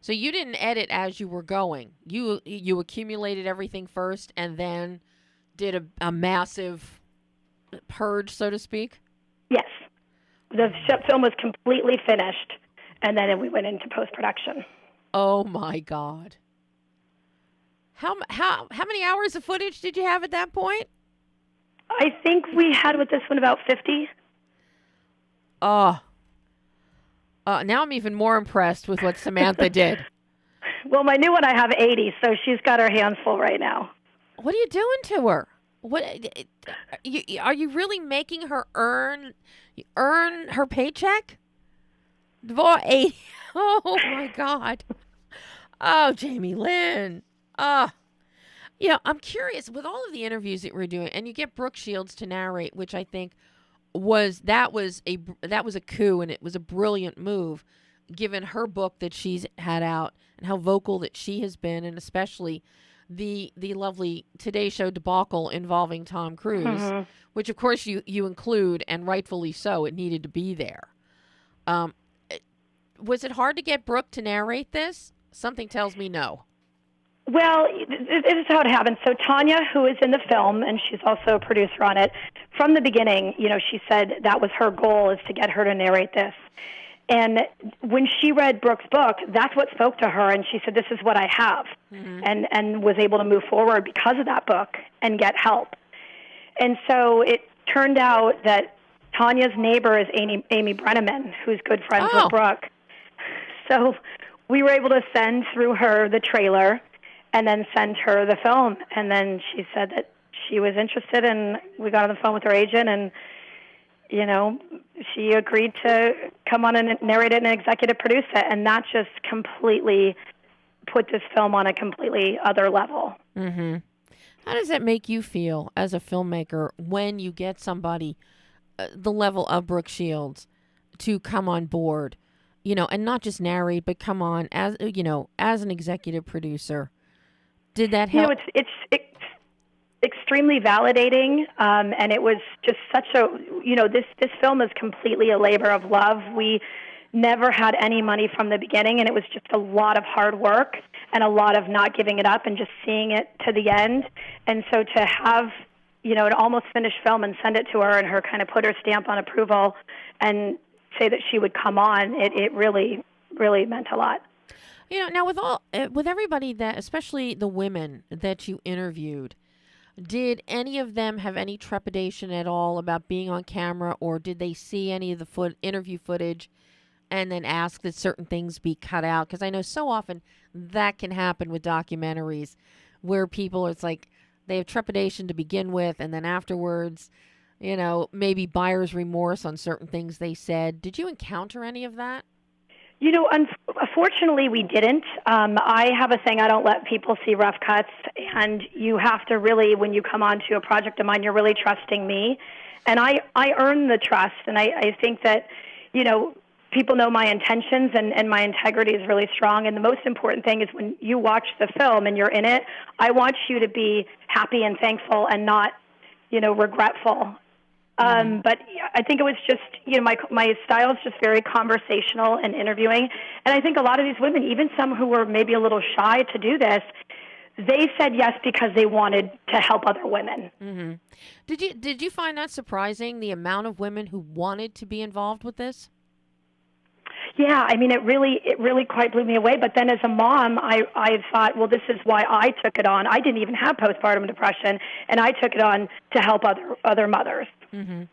Speaker 2: So you didn't edit as you were going. You accumulated everything first and then did a massive purge, so to speak?
Speaker 6: Yes. The film was completely finished, and then we went into post-production.
Speaker 2: Oh, my God. How many hours of footage did you have at that point?
Speaker 6: I think we had with this one about 50.
Speaker 2: Now I'm even more impressed with what Samantha did.
Speaker 6: Well, my new one, I have 80, so she's got her hands full right now.
Speaker 2: What are you doing to her? What are you really making her earn her paycheck? Boy, oh my God! Oh, Jamielyn. I'm curious with all of the interviews that we're doing, and you get Brooke Shields to narrate, which I think was a coup, and it was a brilliant move, given her book that she's had out and how vocal that she has been, and especially the lovely Today Show debacle involving Tom Cruise, which of course you include, and rightfully so. It needed to be there. Was it hard to get Brooke to narrate this? Something tells me no.
Speaker 6: Well, this is how it happened. So Tanya, who is in the film, and she's also a producer on it, from the beginning, she said that was her goal, is to get her to narrate this. And when she read Brooke's book, that's what spoke to her, and she said, this is what I have, and was able to move forward because of that book and get help. And so it turned out that Tanya's neighbor is Amy Brenneman, who's good friends with Brooke. So we were able to send through her the trailer and then send her the film. And then she said that she was interested, and we got on the phone with her agent, and she agreed to come on and narrate it and executive produce it, and that just completely put this film on a completely other level.
Speaker 2: Mm-hmm. How does that make you feel as a filmmaker when you get somebody the level of Brooke Shields to come on board, and not just narrate, but come on as as an executive producer? Did that help?
Speaker 6: It's extremely validating, and it was just such a this film is completely a labor of love. We never had any money from the beginning, and it was just a lot of hard work and a lot of not giving it up and just seeing it to the end. And so to have an almost finished film and send it to her, and her kind of put her stamp on approval and say that she would come on, it really, really meant a lot.
Speaker 2: Now with everybody that, especially the women that you interviewed, did any of them have any trepidation at all about being on camera, or did they see any of the interview footage and then ask that certain things be cut out? Because I know so often that can happen with documentaries where people, it's like they have trepidation to begin with, and then afterwards, maybe buyer's remorse on certain things they said. Did you encounter any of that?
Speaker 6: Unfortunately, we didn't. I have a thing, I don't let people see rough cuts, and you have to really, when you come onto a project of mine, you're really trusting me. And I earn the trust, and I think that, people know my intentions, and my integrity is really strong. And the most important thing is when you watch the film and you're in it, I want you to be happy and thankful and not, regretful. But I think it was just, my style is just very conversational and interviewing. And I think a lot of these women, even some who were maybe a little shy to do this, they said yes because they wanted to help other women.
Speaker 2: Mm-hmm. Did you find that surprising, the amount of women who wanted to be involved with this?
Speaker 6: Yeah, I mean, it really quite blew me away. But then as a mom, I thought, well, this is why I took it on. I didn't even have postpartum depression, and I took it on to help other mothers.
Speaker 2: Mm-hmm.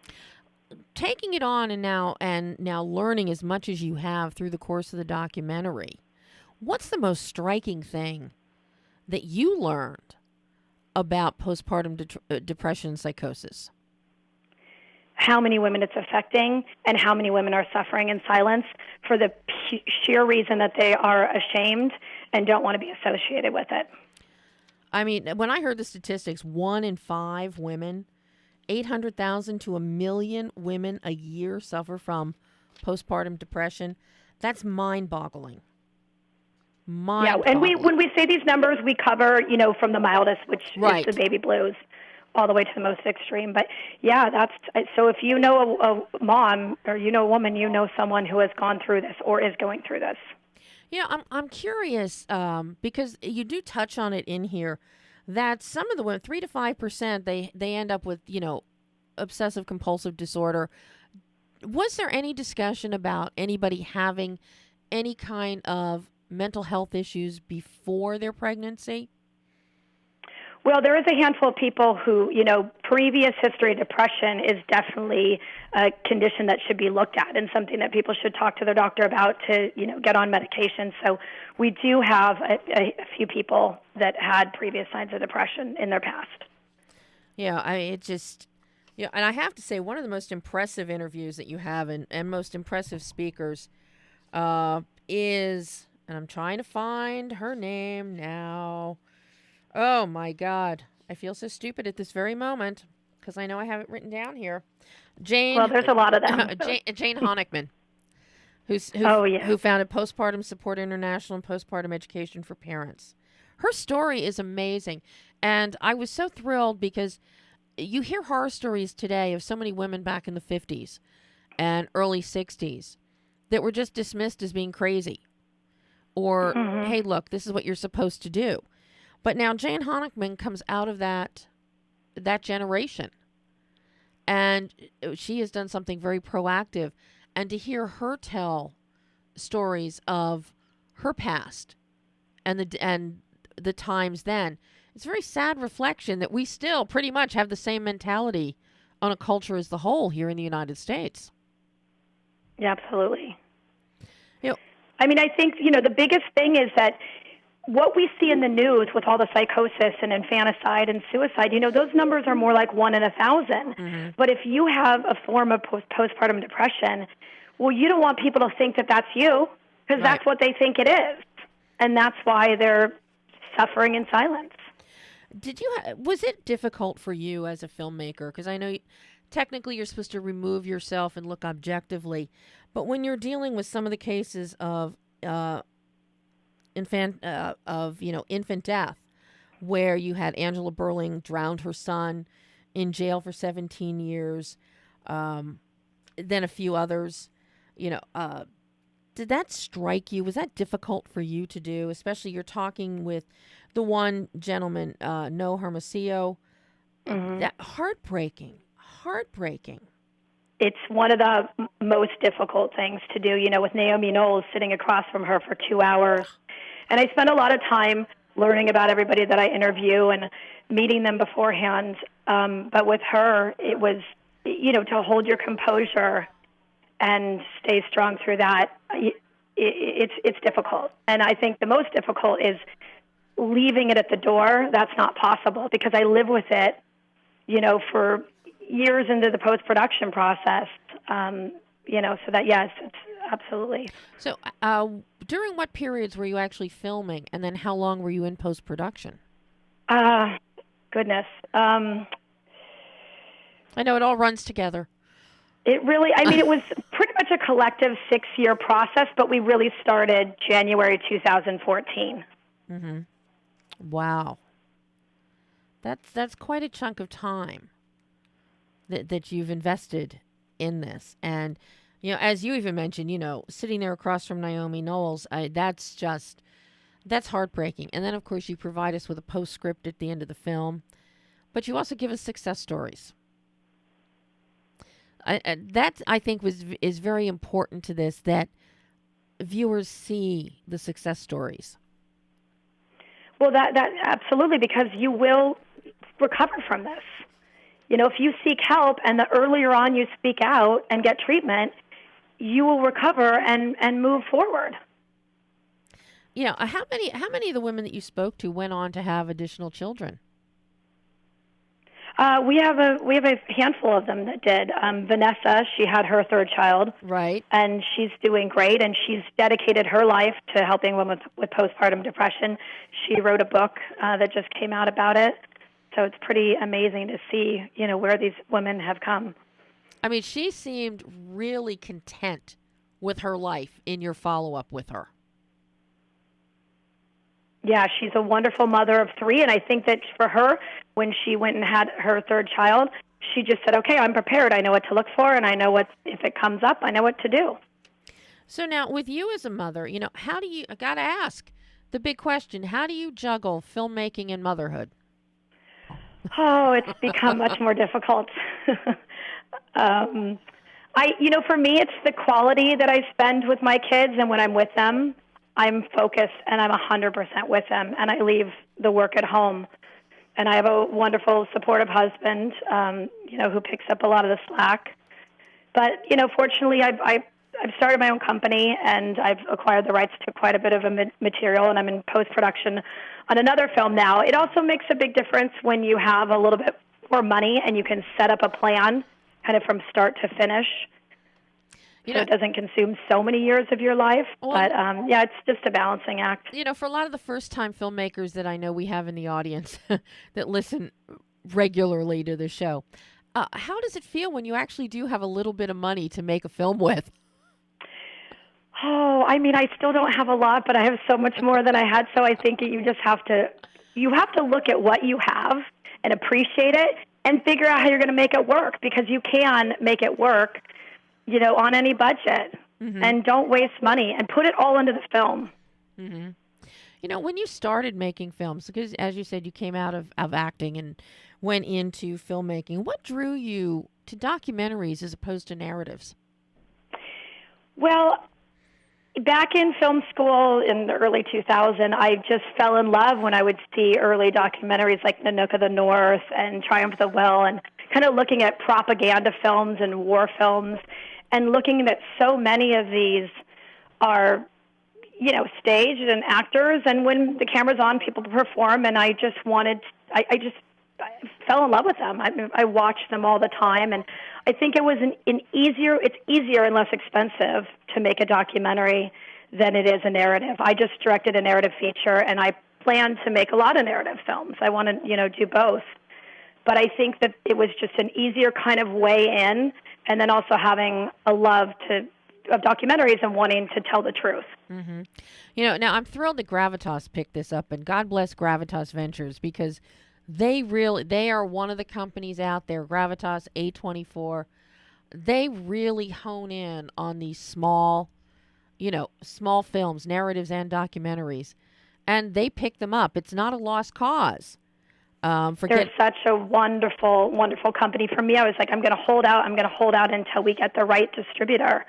Speaker 2: Taking it on and now learning as much as you have through the course of the documentary, what's the most striking thing that you learned about postpartum depression and psychosis?
Speaker 6: How many women it's affecting, and how many women are suffering in silence for the sheer reason that they are ashamed and don't want to be associated with it.
Speaker 2: I mean, when I heard the statistics, 1 in 5 women, 800,000 to 1 million women a year suffer from postpartum depression. That's mind-boggling.
Speaker 6: Yeah, and when we say these numbers, we cover, from the mildest, which is the baby blues, all the way to the most extreme. But yeah, so if you know a mom or a woman, someone who has gone through this or is going through this.
Speaker 2: I'm curious because you do touch on it in here that some of the women, 3 to 5%, they end up with obsessive compulsive disorder. Was there any discussion about anybody having any kind of mental health issues before their pregnancy?
Speaker 6: Well, there is a handful of people who, previous history of depression is definitely a condition that should be looked at and something that people should talk to their doctor about to, get on medication. So we do have a few people that had previous signs of depression in their past. Yeah,
Speaker 2: and I have to say, one of the most impressive interviews that you have and most impressive speakers is, and I'm trying to find her name now. Oh, my God. I feel so stupid at this very moment because I know I have it written down here.
Speaker 6: Well, there's a lot of them.
Speaker 2: Jane Honickman, who founded Postpartum Support International and Postpartum Education for Parents. Her story is amazing. And I was so thrilled because you hear horror stories today of so many women back in the 50s and early 60s that were just dismissed as being crazy. Or, hey, look, this is what you're supposed to do. But now Jane Honickman comes out of that generation, and she has done something very proactive. And to hear her tell stories of her past and the times then, it's a very sad reflection that we still pretty much have the same mentality on a culture as the whole here in the United States.
Speaker 6: Yeah, absolutely. I mean, I think, the biggest thing is that what we see in the news with all the psychosis and infanticide and suicide, those numbers are more like 1 in 1,000.
Speaker 2: Mm-hmm.
Speaker 6: But if you have a form of postpartum depression, well, you don't want people to think that that's you, because that's what they think it is. And that's why they're suffering in silence.
Speaker 2: Was it difficult for you as a filmmaker? Because I know technically you're supposed to remove yourself and look objectively, but when you're dealing with some of the cases of infant death, where you had Angela Burling drowned her son, in jail for 17 years, then a few others, did that strike you? Was that difficult for you to do? Especially you're talking with the one gentleman, No Hermosillo.
Speaker 6: Mm-hmm.
Speaker 2: That heartbreaking.
Speaker 6: It's one of the most difficult things to do, with Naomi Knowles sitting across from her for 2 hours. And I spend a lot of time learning about everybody that I interview and meeting them beforehand. But with her, it was, to hold your composure and stay strong through that. It's difficult. And I think the most difficult is leaving it at the door. That's not possible because I live with it, for years into the post-production process. So that, yes, it's absolutely.
Speaker 2: So during what periods were you actually filming, and then how long were you in post-production?
Speaker 6: Goodness.
Speaker 2: I know it all runs together.
Speaker 6: It really, it was pretty much a collective 6-year process, but we really started January 2014.
Speaker 2: Mm-hmm. Wow. That's quite a chunk of time that you've invested in this. And, as you even mentioned, sitting there across from Naomi Knowles, that's heartbreaking. And then, of course, you provide us with a postscript at the end of the film, but you also give us success stories. That, I think, is very important to this, that viewers see the success stories.
Speaker 6: Well, that absolutely, because you will recover from this. If you seek help and the earlier on you speak out and get treatment, you will recover and move forward.
Speaker 2: How many of the women that you spoke to went on to have additional children?
Speaker 6: We have a handful of them that did. Vanessa, she had her 3rd child.
Speaker 2: Right.
Speaker 6: And she's doing great, and she's dedicated her life to helping women with postpartum depression. She wrote a book that just came out about it. So it's pretty amazing to see, where these women have come.
Speaker 2: She seemed really content with her life in your follow-up with her.
Speaker 6: Yeah, she's a wonderful mother of 3, and I think that for her, when she went and had her 3rd child, she just said, okay, I'm prepared. I know what to look for, and I know if it comes up, I know what to do.
Speaker 2: So now, with you as a mother, how do you, I got to ask the big question, how do you juggle filmmaking and motherhood?
Speaker 6: Oh, it's become much more difficult. For me, it's the quality that I spend with my kids, and when I'm with them, I'm focused and I'm 100% with them, and I leave the work at home. And I have a wonderful, supportive husband, who picks up a lot of the slack. But, fortunately, I've started my own company, and I've acquired the rights to quite a bit of material, and I'm in post-production on another film now. It also makes a big difference when you have a little bit more money and you can set up a plan kind of from start to finish. So it doesn't consume so many years of your life. Well, but, it's just a balancing act.
Speaker 2: For a lot of the first-time filmmakers that I know we have in the audience that listen regularly to the show, how does it feel when you actually do have a little bit of money to make a film with?
Speaker 6: Oh, I still don't have a lot, but I have so much more than I had. So I think you just have to look at what you have and appreciate it and figure out how you're going to make it work, because you can make it work, on any budget. Mm-hmm. And don't waste money and put it all into the film.
Speaker 2: Mm-hmm. When you started making films, because as you said, you came out of acting and went into filmmaking, what drew you to documentaries as opposed to narratives?
Speaker 6: Well, back in film school in the early 2000s, I just fell in love when I would see early documentaries like Nanook of the North and Triumph of the Will, and kind of looking at propaganda films and war films, and looking that so many of these are, stage and actors, and when the camera's on, people perform, and I I fell in love with them. I watched them all the time, and I think it was it's easier and less expensive to make a documentary than it is a narrative. I just directed a narrative feature, and I plan to make a lot of narrative films. I want to, do both. But I think that it was just an easier kind of way in, and then also having a love of documentaries and wanting to tell the truth.
Speaker 2: Mm-hmm. Now I'm thrilled that Gravitas picked this up, and God bless Gravitas Ventures, because they are one of the companies out there, Gravitas, A24. They really hone in on these small films, narratives, and documentaries, and they pick them up. It's not a lost cause.
Speaker 6: They're such a wonderful, wonderful company. For me, I was like, I'm going to hold out. I'm going to hold out until we get the right distributor.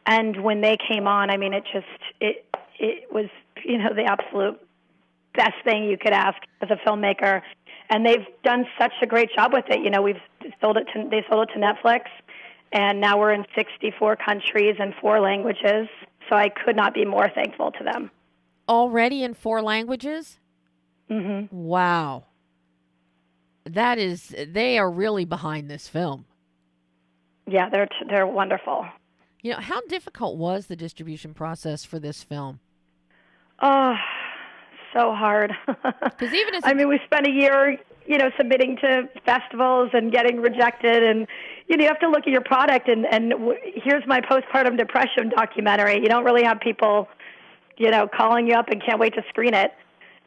Speaker 6: And when they came on, I mean, it was, the absolute best thing you could ask as a filmmaker. And they've done such a great job with it. They sold it to Netflix, and now we're in 64 countries and 4 languages. So I could not be more thankful to them.
Speaker 2: Already in 4 languages?
Speaker 6: Mm-hmm.
Speaker 2: Wow. They are really behind this film.
Speaker 6: Yeah, they're wonderful.
Speaker 2: How difficult was the distribution process for this film?
Speaker 6: Oh, so hard.
Speaker 2: Because
Speaker 6: we spent a year, submitting to festivals and getting rejected, and you have to look at your product. And here's my postpartum depression documentary. You don't really have people, calling you up and can't wait to screen it.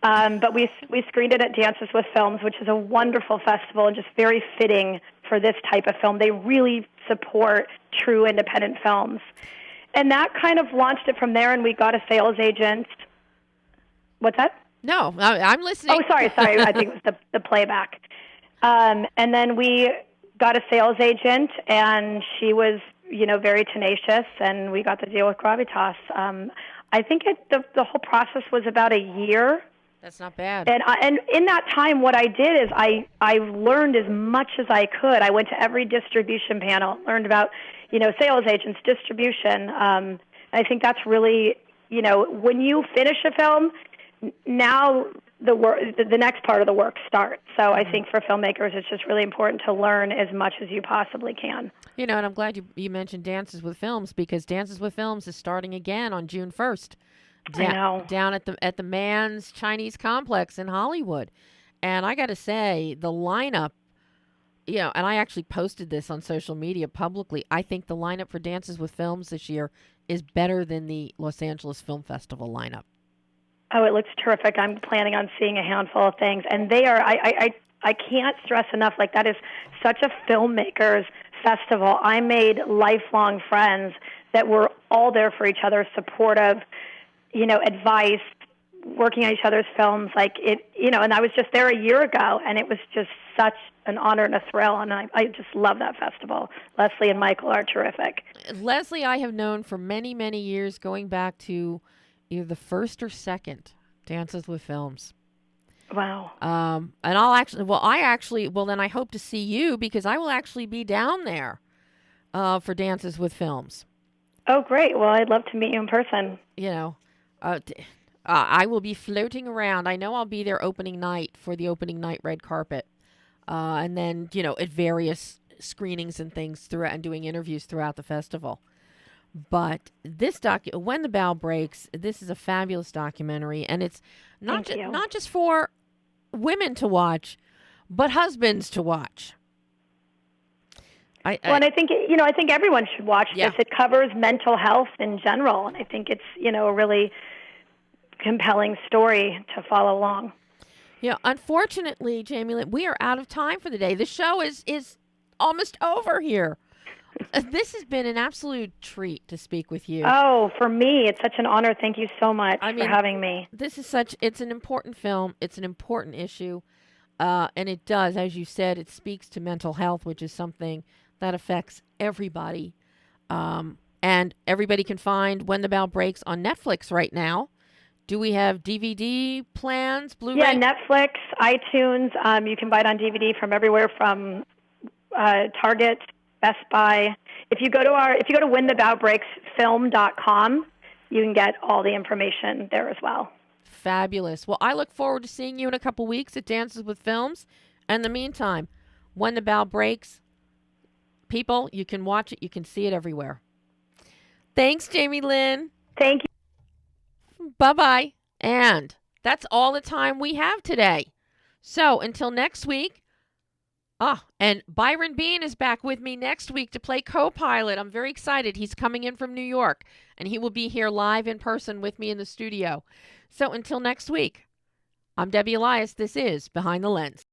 Speaker 6: But we screened it at Dances with Films, which is a wonderful festival and just very fitting for this type of film. They really support true independent films. And that kind of launched it from there, and we got a sales agent. What's that?
Speaker 2: No, I'm listening.
Speaker 6: Oh, sorry. I think it was the playback. And then we got a sales agent, and she was, very tenacious, and we got the deal with Gravitas. I think the whole process was about a year.
Speaker 2: That's not bad.
Speaker 6: And in that time, what I did is I learned as much as I could. I went to every distribution panel, learned about, sales agents, distribution. I think that's really, when you finish a film, now the next part of the work starts. So I think for filmmakers, it's just really important to learn as much as you possibly can.
Speaker 2: And I'm glad you mentioned Dances with Films, because Dances with Films is starting again on June 1st. Down at the Mann's Chinese Complex in Hollywood. And I got to say, the lineup, and I actually posted this on social media publicly, I think the lineup for Dances with Films this year is better than the Los Angeles Film Festival lineup.
Speaker 6: Oh, it looks terrific. I'm planning on seeing a handful of things. And they are, I can't stress enough, that is such a filmmakers festival. I made lifelong friends that were all there for each other, supportive, advice, working on each other's films, and I was just there a year ago, and it was just such an honor and a thrill, and I just love that festival. Leslie and Michael are terrific.
Speaker 2: Leslie, I have known for many, many years, going back to either the first or second Dances with Films.
Speaker 6: Wow.
Speaker 2: And then I hope to see you, because I will actually be down there for Dances with Films.
Speaker 6: Oh, great. Well, I'd love to meet you in person.
Speaker 2: I will be floating around. I know I'll be there opening night for the opening night red carpet. And then, at various screenings and things throughout, and doing interviews throughout the festival. But this When the Bow Breaks, this is a fabulous documentary, and it's not just for women to watch, but husbands to watch.
Speaker 6: And I think I think everyone should watch this. It covers mental health in general, and I think it's a really compelling story to follow along.
Speaker 2: Unfortunately, Jamielyn, we are out of time for the day. The show is almost over here. This has been an absolute treat to speak with you.
Speaker 6: Oh, for me, it's such an honor. Thank you so much for having me.
Speaker 2: It's an important film. It's an important issue. And it does, as you said, it speaks to mental health, which is something that affects everybody. And everybody can find When the Bow Breaks on Netflix right now. Do we have DVD plans, Blu-ray?
Speaker 6: Yeah, Netflix, iTunes. You can buy it on DVD from everywhere, from Target, Best Buy. If you go to whenthebowbreaksfilm.com, you can get all the information there as well.
Speaker 2: Fabulous. Well, I look forward to seeing you in a couple weeks at Dances with Films. And in the meantime, when the bell breaks, people, you can watch it. You can see it everywhere. Thanks, Jamielyn.
Speaker 6: Thank you.
Speaker 2: Bye-bye. And that's all the time we have today. So until next week. And Byron Bean is back with me next week to play co-pilot. I'm very excited. He's coming in from New York, and he will be here live in person with me in the studio. So until next week, I'm Debbie Elias. This is Behind the Lens.